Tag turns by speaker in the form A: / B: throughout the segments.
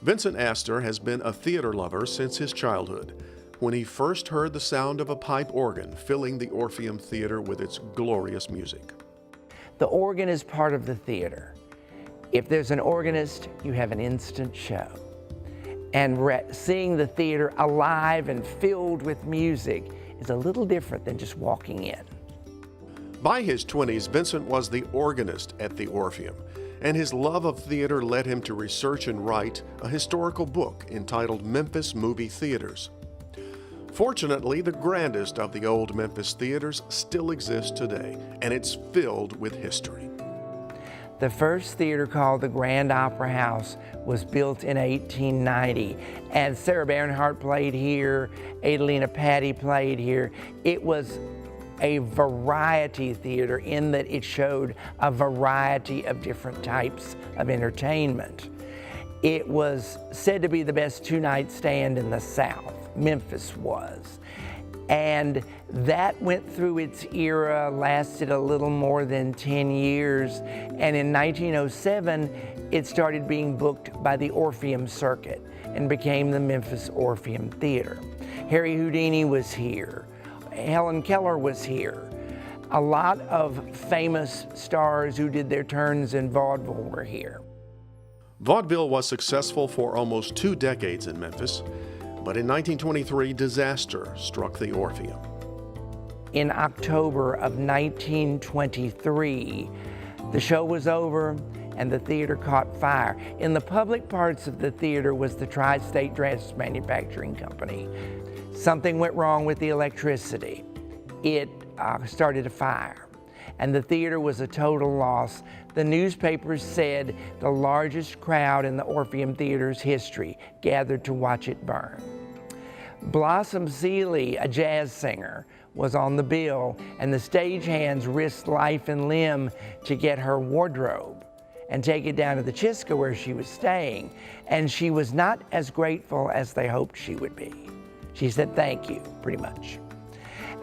A: Vincent Astor has been a theater lover since his childhood, when he first heard the sound of a pipe organ filling the Orpheum Theater with its glorious music.
B: The organ is part of the theater. If there's an organist, you have an instant show. And seeing the theater alive and filled with music is a little different than just walking in.
A: By his 20s, Vincent was the organist at the Orpheum, and his love of theater led him to research and write a historical book entitled Memphis Movie Theaters. Fortunately, the grandest of the old Memphis theaters still exists today, and it's filled with history.
B: The first theater, called the Grand Opera House, was built in 1890, and Sarah Bernhardt played here, Adelina Patti played here. It was a variety theater in that it showed a variety of different types of entertainment. It was said to be the best two-night stand in the South. Memphis was. And that went through its era, lasted a little more than 10 years, and in 1907 it started being booked by the Orpheum Circuit and became the Memphis Orpheum Theater. Harry Houdini was here. Helen Keller was here. A lot of famous stars who did their turns in vaudeville were here.
A: Vaudeville was successful for almost 2 decades in Memphis, but in 1923, disaster struck the Orpheum.
B: In October of 1923, the show was over and the theater caught fire. In the public parts of the theater was the Tri-State Dress Manufacturing Company. Something went wrong with the electricity. It started a fire, and the theater was a total loss. The newspapers said the largest crowd in the Orpheum Theater's history gathered to watch it burn. Blossom Seeley, a jazz singer, was on the bill, and the stagehands risked life and limb to get her wardrobe and take it down to the Chiska where she was staying, and she was not as grateful as they hoped she would be. She said thank you, pretty much.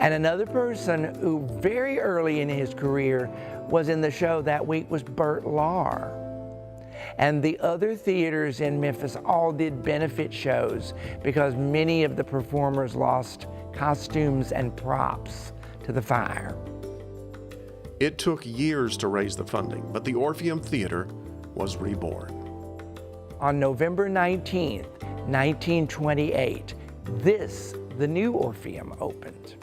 B: And another person who very early in his career was in the show that week was Bert Lahr. And the other theaters in Memphis all did benefit shows because many of the performers lost costumes and props to the fire.
A: It took years to raise the funding, but the Orpheum Theater was reborn.
B: On November 19th, 1928, the new Orpheum opened.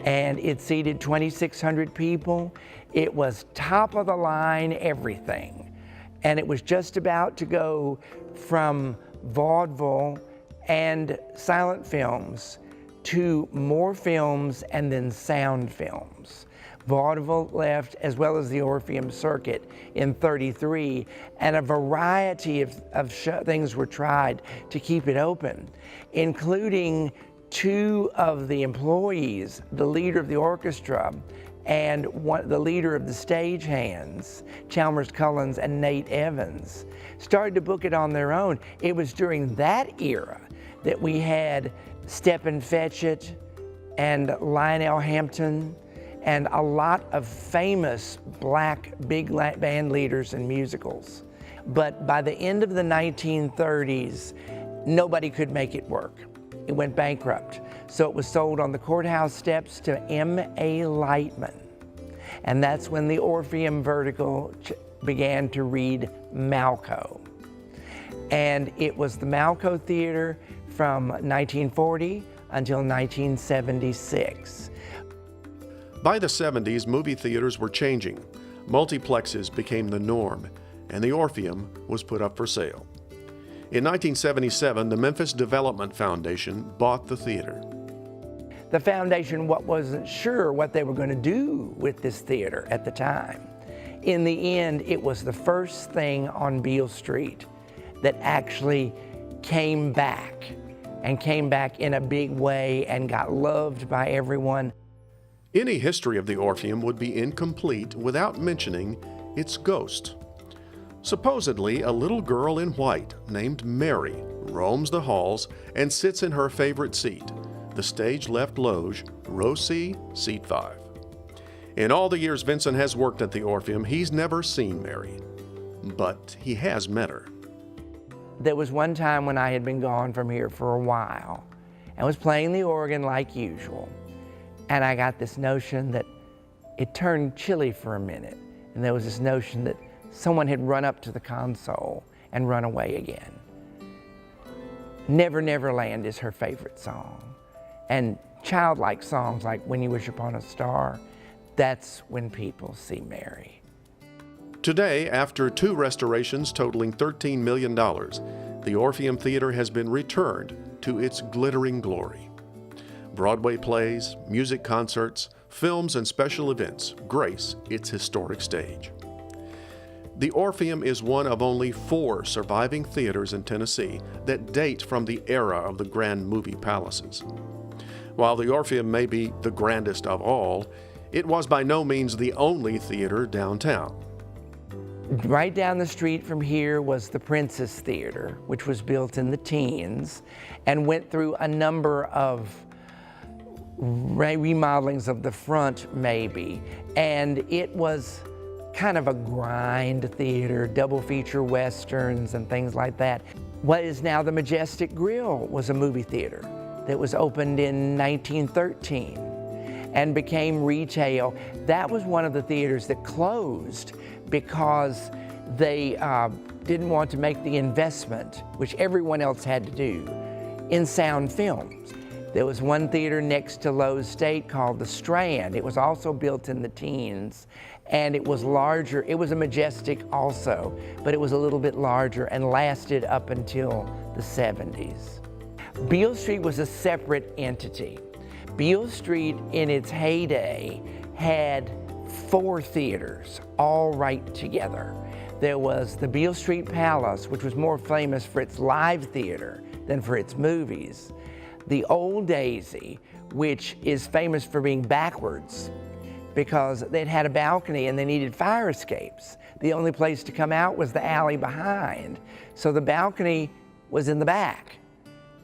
B: And it seated 2,600 people. It was top of the line everything. And it was just about to go from vaudeville and silent films to more films and then sound films. Vaudeville left, as well as the Orpheum Circuit in '33, and a variety of things were tried to keep it open, including 2 of the employees, the leader of the orchestra and the leader of the stagehands, Chalmers Cullens and Nate Evans, started to book it on their own. It was during that era that we had Stephen Fetchit and Lionel Hampton and a lot of famous black big band leaders in musicals. But by the end of the 1930s, nobody could make it work. It went bankrupt. So it was sold on the courthouse steps to M.A. Lightman. And that's when the Orpheum vertical began to read Malco. And it was the Malco Theater from 1940 until 1976.
A: By the 70s, movie theaters were changing. Multiplexes became the norm, and the Orpheum was put up for sale. In 1977, the Memphis Development Foundation bought the theater.
B: The foundation wasn't sure what they were going to do with this theater at the time. In the end, it was the first thing on Beale Street that actually came back, and came back in a big way and got loved by everyone.
A: Any history of the Orpheum would be incomplete without mentioning its ghost. Supposedly, a little girl in white named Mary roams the halls and sits in her favorite seat, the stage left loge, row C, seat 5. In all the years Vincent has worked at the Orpheum, he's never seen Mary, but he has met her.
B: there was one time when I had been gone from here for a while and was playing the organ like usual. And I got this notion that it turned chilly for a minute. And there was this notion that someone had run up to the console and run away again. Never Never Land is her favorite song. And childlike songs like When You Wish Upon a Star, that's when people see Mary.
A: Today, after 2 restorations totaling $13 million, the Orpheum Theater has been returned to its glittering glory. Broadway plays, music concerts, films, and special events grace its historic stage. The Orpheum is one of only 4 surviving theaters in Tennessee that date from the era of the grand movie palaces. While the Orpheum may be the grandest of all, it was by no means the only theater downtown.
B: Right down the street from here was the Princess Theater, which was built in the teens and went through a number of remodelings of the front maybe. And it was kind of a grind theater, double feature westerns and things like that. What is now the Majestic Grill was a movie theater that was opened in 1913 and became retail. That was one of the theaters that closed because they didn't want to make the investment, which everyone else had to do, in sound films. There was one theater next to Lowe's State called the Strand. It was also built in the teens, and it was larger. It was a Majestic also, but it was a little bit larger and lasted up until the 70s. Beale Street was a separate entity. Beale Street, in its heyday, had 4 theaters, all right together. There was the Beale Street Palace, which was more famous for its live theater than for its movies. The Old Daisy, which is famous for being backwards because they'd had a balcony and they needed fire escapes. The only place to come out was the alley behind. So the balcony was in the back.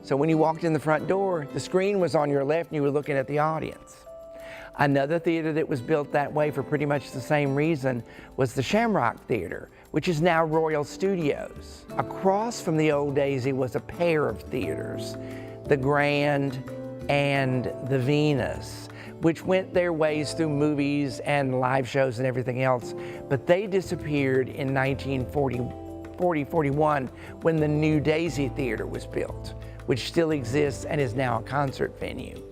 B: So when you walked in the front door, the screen was on your left and you were looking at the audience. Another theater that was built that way for pretty much the same reason was the Shamrock Theater, which is now Royal Studios. Across from the Old Daisy was a pair of theaters, the Grand and the Venus, which went their ways through movies and live shows and everything else, but they disappeared in 1940-41 when the new Daisy Theater was built, which still exists and is now a concert venue.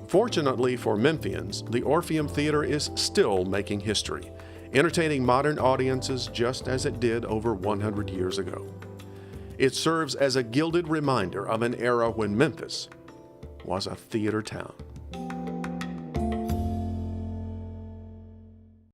A: Fortunately for Memphians, the Orpheum Theater is still making history, entertaining modern audiences just as it did over 100 years ago. It serves as a gilded reminder of an era when Memphis was a theater town.